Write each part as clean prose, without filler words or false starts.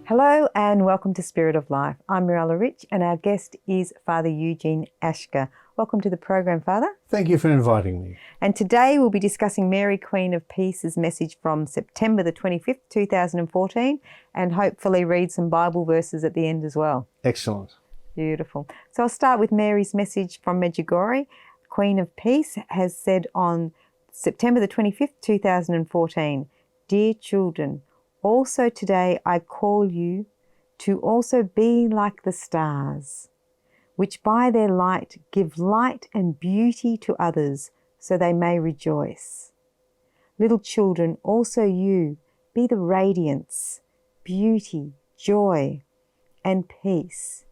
Hello and welcome to Spirit of Life. I'm Mirella Rich and our guest is Fr Eugene Ashkar. Welcome to the program, Father. Thank you for inviting me. And today we'll be discussing Mary, Queen of Peace's message from September the 25th, 2014, and hopefully read some Bible verses at the end as well. Excellent. Beautiful. So I'll start with Mary's message from Medjugorje. Queen of Peace has said on September the 25th, 2014, "Dear children, also today I call you to also be like the stars, which by their light give light and beauty to others, so they may rejoice. Little children, also you, be the radiance, beauty, joy, and peace,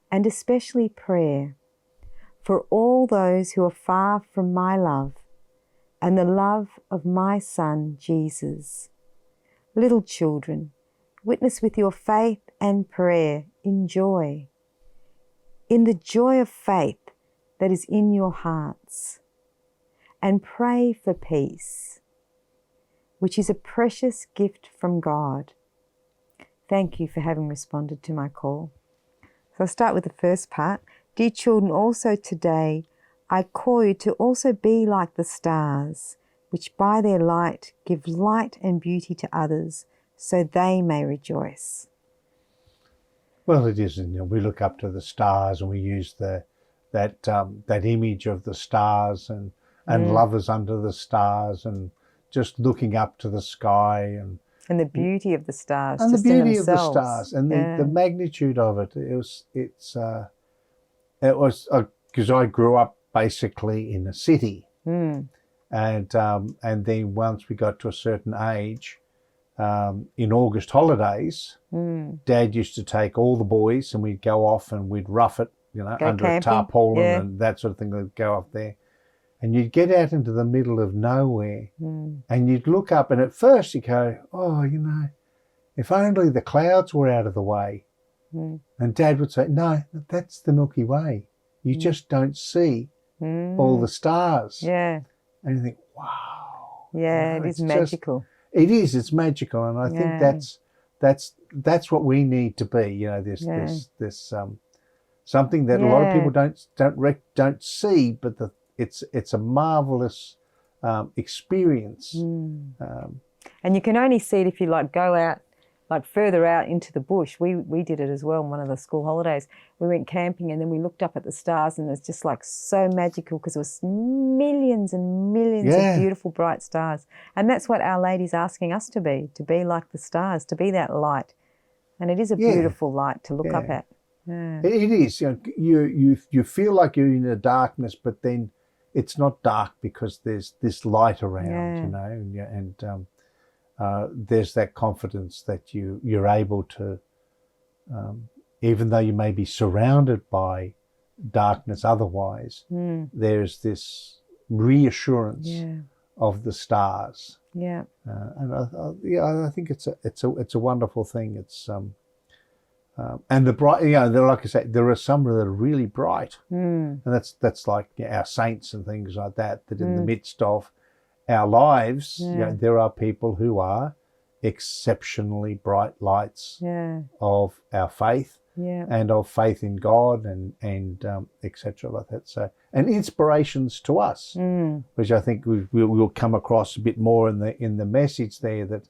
and especially prayer, for all those who are far from my love and the love of my Son, Jesus. Little children, witness with your faith and prayer in joy, in the joy of faith that is in your hearts, and pray for peace, which is a precious gift from God." Thank you for having responded to my call. So I'll start with the first part. "Dear children, also today I call you to also be like the stars, which by their light give light and beauty to others, so they may rejoice." Well, it is. We look up to the stars and we use that image of the stars and lovers under the stars and just looking up to the sky and the beauty of the stars, and just the beauty in of the themselves. stars and the magnitude of it. It was because I grew up basically in a city. And then once we got to a certain age, in August holidays, Dad used to take all the boys and we'd go off and we'd rough it, Go under camping. a tarpaulin Yeah. and that sort of thing. We'd go up there. And you'd get out into the middle of nowhere and you'd look up and at first you go, oh, if only the clouds were out of the way. And Dad would say, no, that's the Milky Way. You just don't see all the stars. Yeah. And you think, wow. Yeah, it is magical. It's magical. And I think that's what we need to be. This something that a lot of people don't see, but it's a marvelous experience. And you can only see it if you go out, further out into the bush. We did it as well on one of the school holidays. We went camping and then we looked up at the stars and it was just so magical because there was millions and millions of beautiful bright stars. And that's what Our Lady's asking us to be like the stars, to be that light. And it is a beautiful light to look up at. Yeah. It is. You feel like you're in the darkness, but then it's not dark because there's this light around, and there's that confidence that you're able to, even though you may be surrounded by darkness otherwise, there's this reassurance of the stars. Yeah. And I think it's a wonderful thing. It's and the bright, like I say, there are some that are really bright, and that's like our saints and things like that. That in the midst of our lives, there are people who are exceptionally bright lights of our faith and of faith in God and etc. like that. So, and inspirations to us, which I think we'll come across a bit more in the message there, that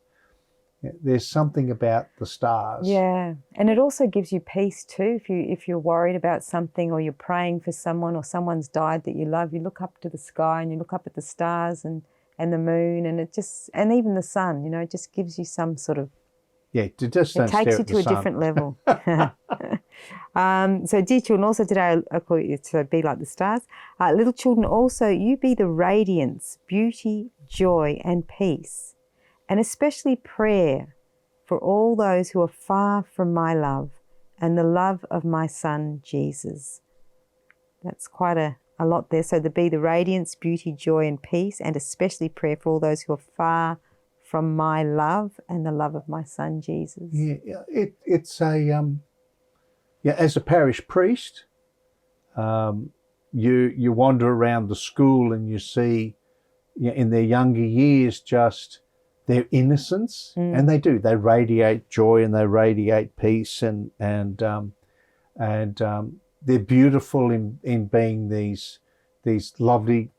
there's something about the stars. Yeah, and it also gives you peace too. If you're worried about something or you're praying for someone or someone's died that you love, you look up to the sky and you look up at the stars and the moon and and even the sun, it just gives you some sort of... Yeah, it takes you to a different level. So dear children, also today I call you to be like the stars. Little children, also you be the radiance, beauty, joy and peace, and especially prayer for all those who are far from my love and the love of my Son, Jesus. That's quite a lot there. So to be the radiance, beauty, joy and peace, and especially prayer for all those who are far from my love and the love of my Son, Jesus. Yeah, it's as a parish priest, you wander around the school and you see in their younger years just their innocence, and they do. They radiate joy and they radiate peace, and they're beautiful in being these lovely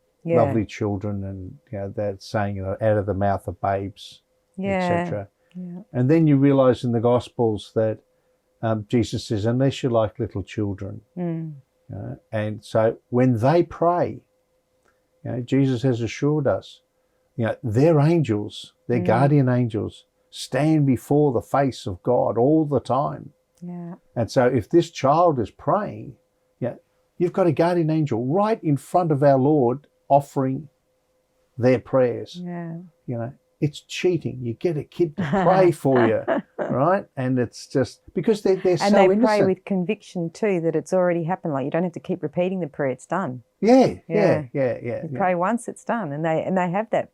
children, and that saying, out of the mouth of babes, etc. Yeah. And then you realise in the Gospels that Jesus says, "Unless you're like little children," and so when they pray, Jesus has assured us, their angels, their guardian angels, stand before the face of God all the time. Yeah. And so if this child is praying, you've got a guardian angel right in front of our Lord offering their prayers. Yeah. It's cheating. You get a kid to pray for you, right? And it's just because they're so innocent. And they pray with conviction too that it's already happened. Like, you don't have to keep repeating the prayer. It's done. Yeah. You pray once, it's done, and they have that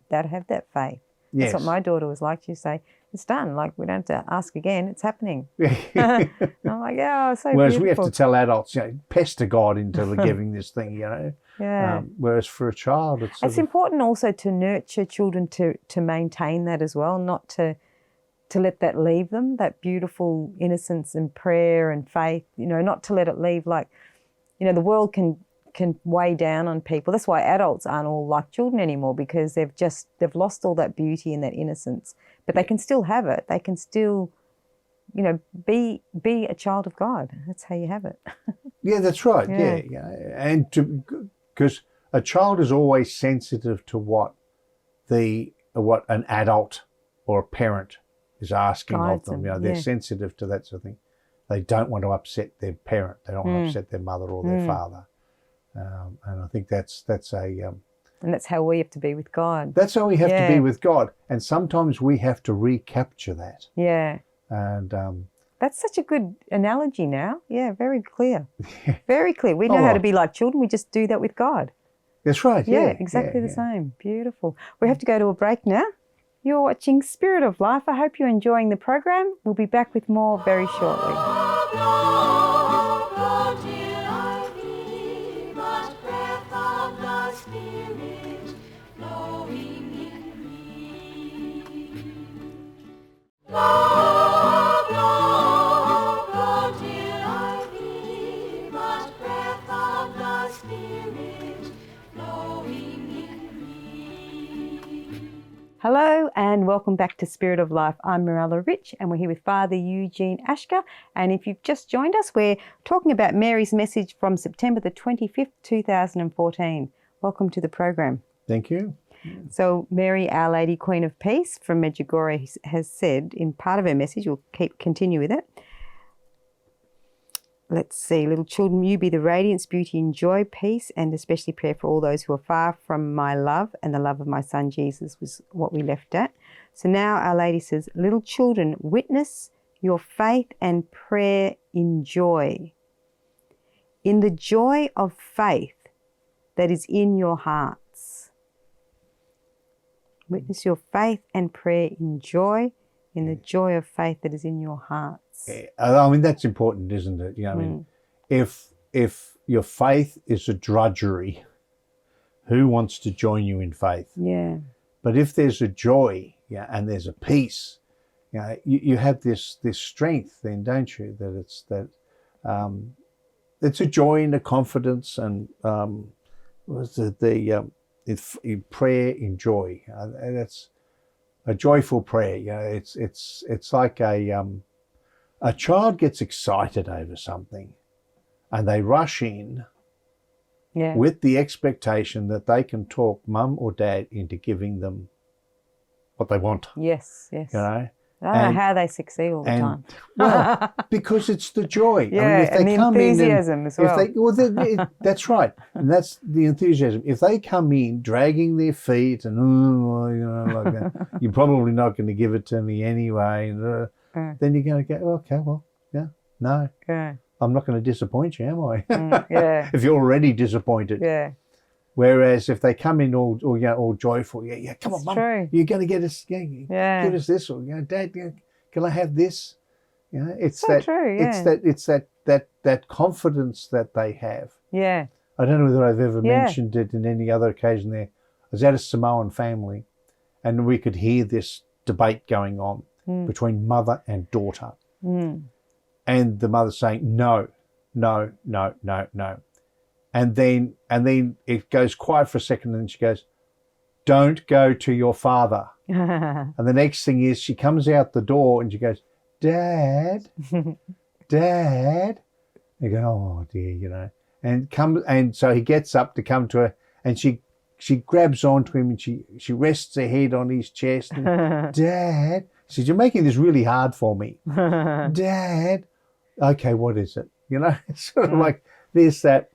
faith. Yes. That's what my daughter was like. She'd say, "It's done. Like, we don't have to ask again. It's happening." And I'm like, "Yeah, so whereas beautiful." we have to tell adults, pester God into giving this thing, Yeah. Whereas for a child, it's important also to nurture children to maintain that as well, not to let that leave them, that beautiful innocence and prayer and faith. Not to let it leave. Like, the world can weigh down on people. That's why adults aren't all like children anymore, because they've lost all that beauty and that innocence. But they can still have it. They can still, be a child of God. That's how you have it. Yeah, that's right. Yeah. And because a child is always sensitive to what an adult or a parent is asking of them. They're sensitive to that sort of thing. They don't want to upset their parent. They don't want to upset their mother or their father. And I think that's and that's how we have to be with God. That's how we have to be with God. And sometimes we have to recapture that. Yeah. And that's such a good analogy now. Yeah, very clear. Very clear. We know how to be like children. We just do that with God. That's right. Yeah, exactly the same. Beautiful. We have to go to a break now. You're watching Spirit of Life. I hope you're enjoying the program. We'll be back with more very shortly. Hello and welcome back to Spirit of Life. I'm Mirella Rich and we're here with Fr Eugene Ashkar. And if you've just joined us, we're talking about Mary's message from September the 25th, 2014. Welcome to the program. Thank you. So Mary, Our Lady, Queen of Peace from Medjugorje has said in part of her message, we'll continue with it. Let's see, little children, you be the radiance, beauty and joy, peace, and especially prayer for all those who are far from my love and the love of my son Jesus was what we left at. So now Our Lady says, little children, witness your faith and prayer in joy. In the joy of faith that is in your hearts. Witness your faith and prayer in joy, in the joy of faith that is in your hearts. Yeah. I mean, that's important, isn't it? I mean, if your faith is a drudgery, who wants to join you in faith? Yeah. But if there's a joy, and there's a peace, you have this strength then, don't you? That it's a joy and a confidence, and in prayer in joy. That's a joyful prayer. It's like a child gets excited over something and they rush in with the expectation that they can talk mum or dad into giving them what they want. Yes. I don't know how they succeed all the time. Well, because it's the joy. Yeah, I mean, if they and the come enthusiasm in as well. That's right. And that's the enthusiasm. If they come in dragging their feet and, like that, you're probably not going to give it to me anyway. Then you're going to go, okay, well, no. Yeah. I'm not going to disappoint you, am I? Yeah. If you're already disappointed. Yeah. Whereas if they come in all joyful, come on, Mum, you're going to get us, give us this, or Dad, can I have this? It's so true. Yeah. It's that confidence that they have. Yeah. I don't know whether I've ever mentioned it in any other occasion. There, I was at a Samoan family, and we could hear this debate going on between mother and daughter. Mm. And the mother saying, no, no, no, no, no. And then it goes quiet for a second and she goes, don't go to your father. And the next thing is she comes out the door and she goes, Dad, Dad. They go, oh dear, and so he gets up to come to her and she grabs onto him and she rests her head on his chest and, Dad, she says, you're making this really hard for me. Dad, okay, what is it? It's sort of like there's that,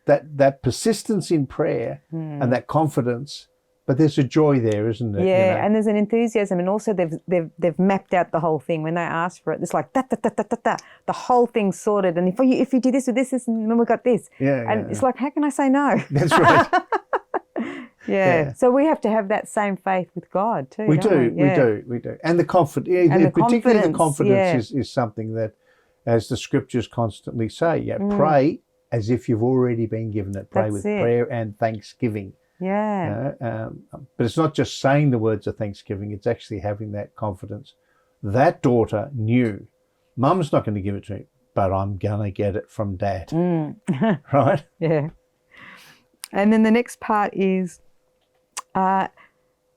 that persistence in prayer and that confidence, but there's a joy there, isn't it? Yeah, and there's an enthusiasm, and also they've mapped out the whole thing. When they ask for it, it's like da da da da da da. The whole thing's sorted, and if you do this with this, and then we got this. Yeah, and it's like, how can I say no? That's right. Yeah. So we have to have that same faith with God too. We don't do, we do, and the confidence. Particularly the confidence is something that, as the scriptures constantly say, pray as if you've already been given it. Pray with prayer and thanksgiving. Yeah. But it's not just saying the words of thanksgiving, it's actually having that confidence. That daughter knew, Mum's not going to give it to me, but I'm going to get it from Dad. Right? Yeah. And then the next part is, I'll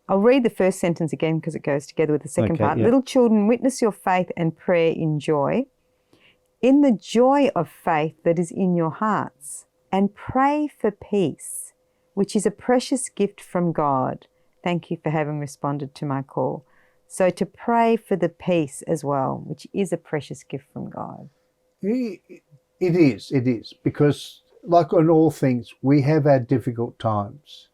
read the first sentence again because it goes together with the second part. Yeah. Little children, witness your faith and prayer in joy, in the joy of faith that is in your hearts, and pray for peace, which is a precious gift from God. Thank you for having responded to my call. So to pray for the peace as well, which is a precious gift from God. It is, because like on all things, we have our difficult times,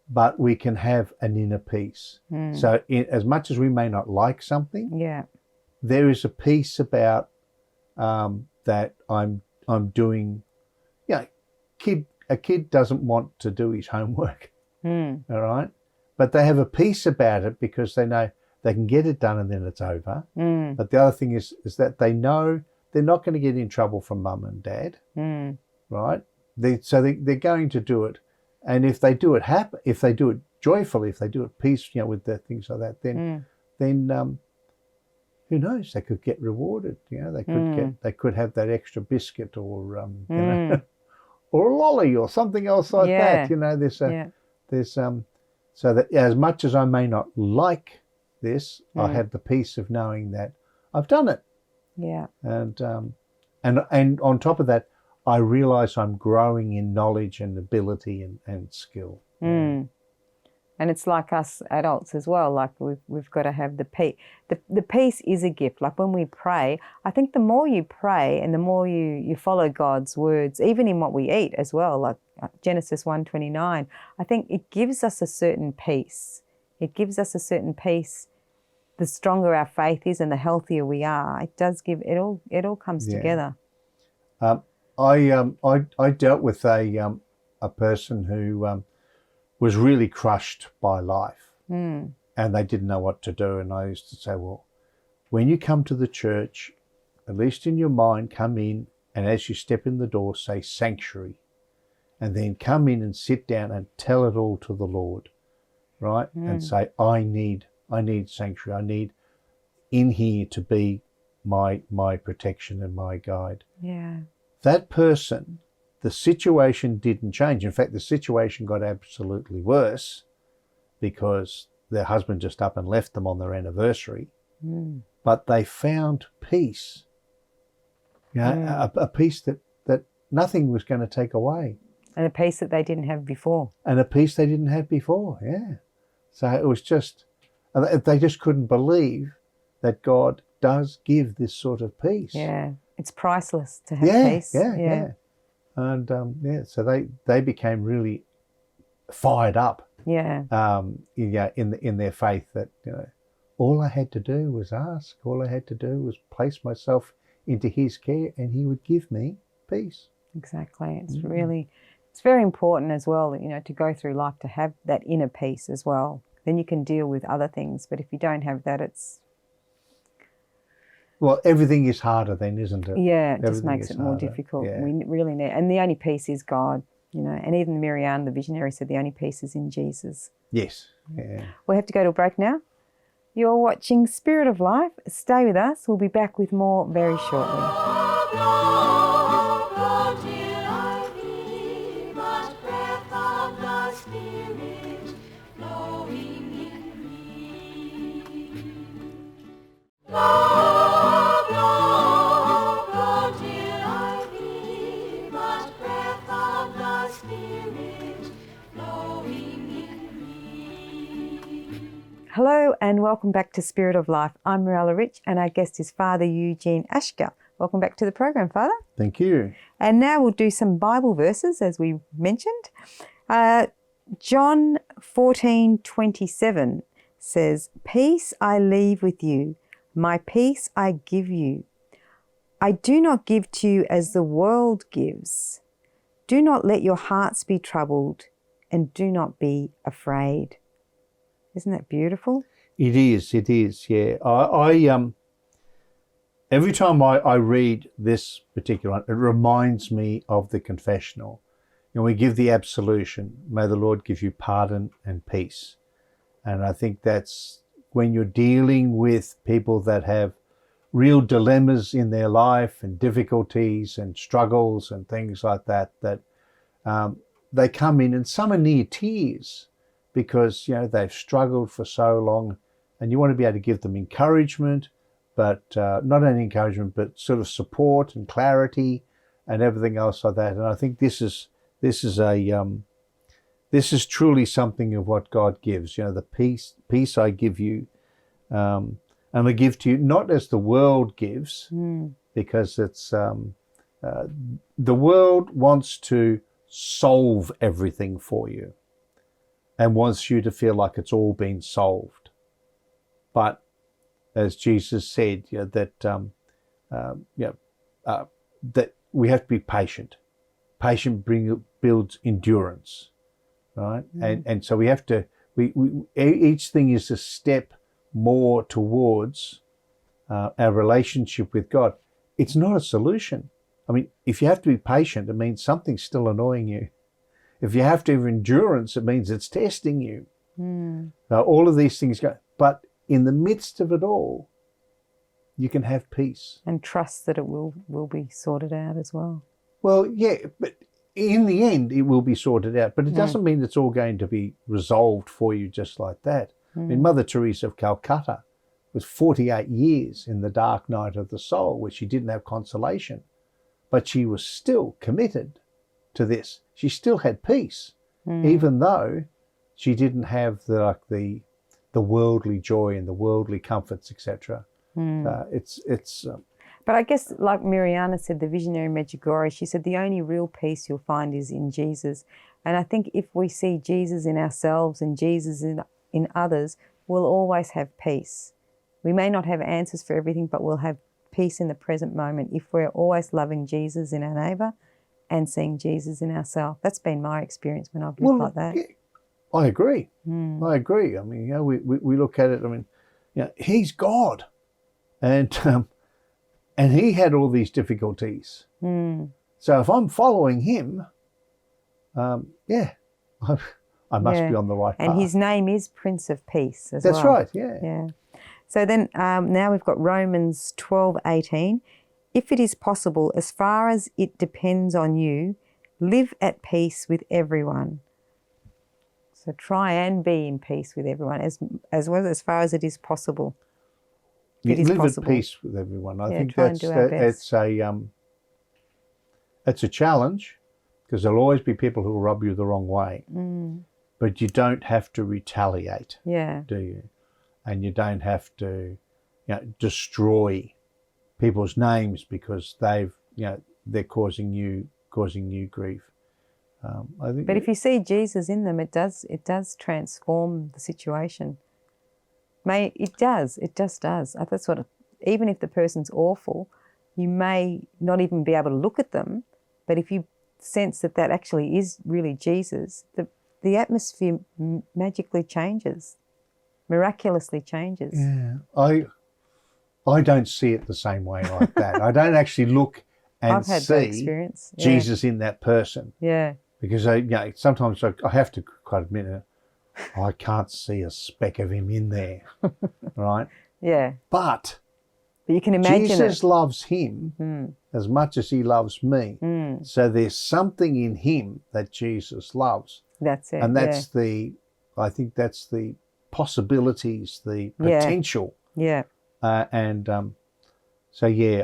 but we can have an inner peace. So as much as we may not like something, there is a peace about that I'm doing, a kid doesn't want to do his homework, all right? But they have a peace about it because they know they can get it done and then it's over. But the other thing is that they know they're not going to get in trouble from Mum and Dad, right? So they're going to do it. And if they do it if they do it joyfully, if they do it peace, with the things like that, then who knows? They could get rewarded. They could have that extra biscuit or or a lolly or something else like that. There's so that as much as I may not like this, I have the peace of knowing that I've done it. Yeah. And on top of that, I realise I'm growing in knowledge and ability and skill. And it's like us adults as well. Like we've got to have the peace. The peace is a gift. Like when we pray, I think the more you pray and the more you follow God's words, even in what we eat as well, like Genesis 1:29, I think it gives us a certain peace. It gives us a certain peace. The stronger our faith is and the healthier we are, it does give it all. It all comes together. I dealt with a person who was really crushed by life, and they didn't know what to do. And I used to say, well, when you come to the church, at least in your mind, come in, and as you step in the door, say sanctuary, and then come in and sit down and tell it all to the Lord, right? And say, I need sanctuary. I need in here to be my protection and my guide. Yeah. That person, the situation didn't change. In fact, the situation got absolutely worse because their husband just up and left them on their anniversary. But they found peace, a peace that nothing was going to take away. And a peace that they didn't have before. So it was just, they just couldn't believe that God does give this sort of peace. Yeah, it's priceless to have peace. Yeah. And so they became really fired up. In their faith that all I had to do was ask. All I had to do was place myself into His care, and He would give me peace. Exactly. It's it's very important as well. To go through life to have that inner peace as well. Then you can deal with other things. But if you don't have that, it's everything is harder then, isn't it? Yeah, it just makes it more difficult. Yeah. We really need, and the only peace is God. You know, and even Mirella, the visionary, said the only peace is in Jesus. Yes. Yeah. We have to go to a break now. You're watching Spirit of Life. Stay with us. We'll be back with more very shortly. Hello and welcome back to Spirit of Life. I'm Mirella Rich and our guest is Fr Eugene Ashkar. Welcome back to the program, Father. Thank you. And now we'll do some Bible verses, as we mentioned. John 14:27 says, "Peace I leave with you, my peace I give you. I do not give to you as the world gives. Do not let your hearts be troubled and do not be afraid." Isn't that beautiful? It is, yeah. I every time I read this particular one, it reminds me of the confessional. You know, we give the absolution, may the Lord give you pardon and peace. And I think that's when you're dealing with people that have real dilemmas in their life and difficulties and struggles and things like that, that they come in and some are near tears because, you know, they've struggled for so long, and you want to be able to give them encouragement, but not only encouragement, but sort of support and clarity and everything else like that. And I think this is truly something of what God gives. You know, the peace I give you, and I give to you not as the world gives, because it's the world wants to solve everything for you and wants you to feel like it's all been solved. But as Jesus said, you know, that we have to be patient. Patient builds endurance, right? And so we have to. Each thing is a step more towards our relationship with God. It's not a solution. I mean, if you have to be patient, it means something's still annoying you. If you have to have endurance, it means it's testing you. All of these things go, but in the midst of it all, you can have peace. And trust that it will be sorted out as well. Well, yeah, but in the end, it will be sorted out. But it doesn't mean it's all going to be resolved for you just like that. I mean, Mother Teresa of Calcutta was 48 years in the dark night of the soul where she didn't have consolation. But she was still committed to this. She still had peace, even though she didn't have the worldly joy and the worldly comforts, etc. But I guess, like Mirella said, the visionary Medjugorje, she said the only real peace you'll find is in Jesus. And I think if we see Jesus in ourselves and Jesus in others, we'll always have peace. We may not have answers for everything, but we'll have peace in the present moment if we're always loving Jesus in our neighbour and seeing Jesus in ourselves. That's been my experience when I've lived like that. Yeah, I agree. I agree. I mean, you know, we look at it. I mean, you know, he's God, and he had all these difficulties. So if I'm following him, I must be on the right path. And his name is Prince of Peace as well. That's right. Yeah. So then now we've got Romans 12:18. If it is possible, as far as it depends on you, live at peace with everyone. So try and be in peace with everyone as well as far as it is possible. Live at peace with everyone. I think it's a challenge, because there'll always be people who will rub you the wrong way. But you don't have to retaliate, do you? And you don't have to, you know, destroy people's names because they're causing you grief. I think. But if you see Jesus in them, it does transform the situation. It just does. That's what. Even if the person's awful, you may not even be able to look at them, but if you sense that actually is really Jesus, the atmosphere magically changes. Miraculously changes. Yeah, I don't see it the same way like that. I don't actually look and see experience. Jesus in that person. Yeah. because sometimes I have to quite admit it. I can't see a speck of him in there, right? Yeah. But you can imagine Jesus loves him as much as he loves me. So there's something in him that Jesus loves. That's it. And that's I think that's the possibilities, the potential. Yeah. So yeah,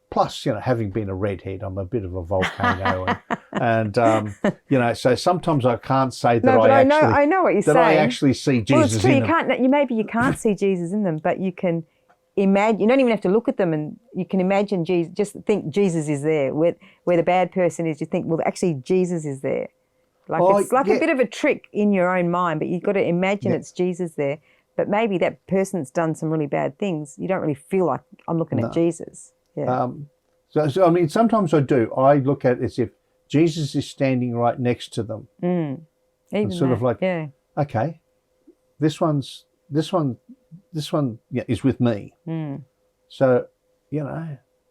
plus, having been a redhead, I'm a bit of a volcano, and so sometimes I can't say that I know what you're saying. I actually see Jesus. Well, it's true. In them. Maybe you can't see Jesus in them, but you can imagine. You don't even have to look at them, and you can imagine Jesus. Just think Jesus is there. Where the bad person is, you think, well, actually Jesus is there. It's like a bit of a trick in your own mind, but you've got to imagine it's Jesus there. But maybe that person's done some really bad things. You don't really feel like I'm looking at Jesus. Yeah. So I mean, sometimes I do. I look at it as if Jesus is standing right next to them. Even sort of like, okay, this one is with me. So,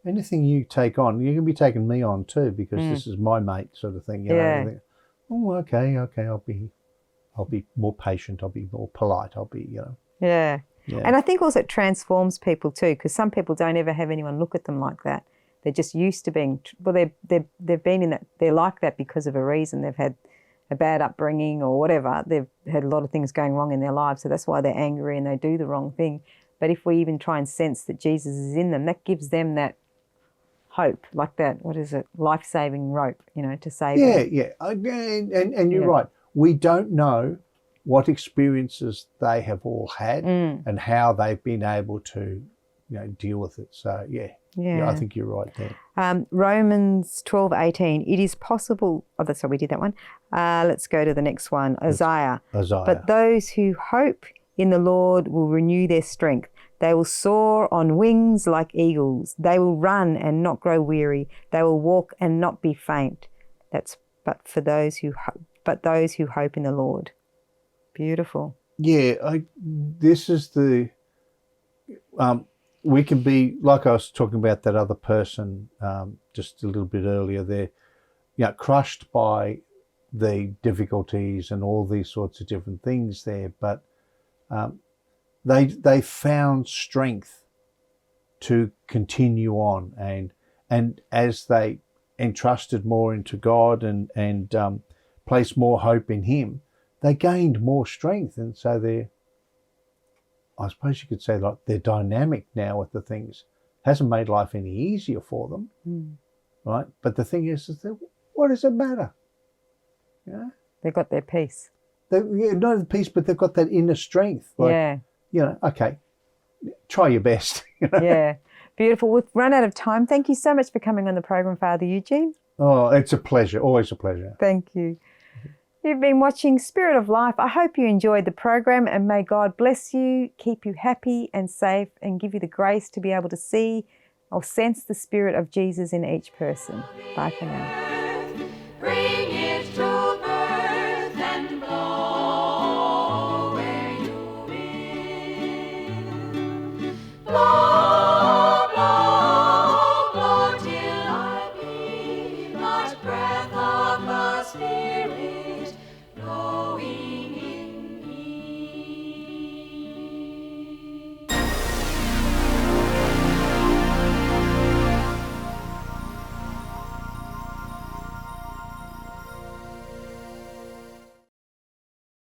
anything you take on, you can be taking me on too, because this is my mate, sort of thing. I think, oh, okay, I'll be more patient. I'll be more polite. I'll be, Yeah. And I think also it transforms people too, because some people don't ever have anyone look at them like that. They're just used to being, they've been in that, they're like that because of a reason. They've had a bad upbringing or whatever. They've had a lot of things going wrong in their lives, so that's why they're angry and they do the wrong thing. But if we even try and sense that Jesus is in them, that gives them that hope, like that, what is it, life-saving rope, to save them. Yeah. And you're right. We don't know what experiences they have all had and how they've been able to, deal with it. So, yeah, I think you're right there. Romans 12:18. It is possible. Oh, that's how we did that one. Let's go to the next one. Isaiah. But those who hope in the Lord will renew their strength. They will soar on wings like eagles. They will run and not grow weary. They will walk and not be faint. But those who hope in the Lord. Beautiful. Yeah, this is the. We can be, like I was talking about that other person just a little bit earlier there, crushed by the difficulties and all these sorts of different things there, but they found strength to continue on, and as they entrusted more into God and placed more hope in Him, they gained more strength, and so I suppose you could say, like, they're dynamic now with the things. Hasn't made life any easier for them, right? But the thing is that what does it matter? They've got their peace. Not the peace, but they've got that inner strength. Like, okay, try your best. Yeah, beautiful. We've run out of time. Thank you so much for coming on the program, Father Eugene. Oh, it's a pleasure. Always a pleasure. Thank you. You've been watching Spirit of Life. I hope you enjoyed the program, and may God bless you, keep you happy and safe, and give you the grace to be able to see or sense the Spirit of Jesus in each person. Bye for now. Bring it to birth and blow where you will. Blow, blow, blow till I be but breath of the Spirit.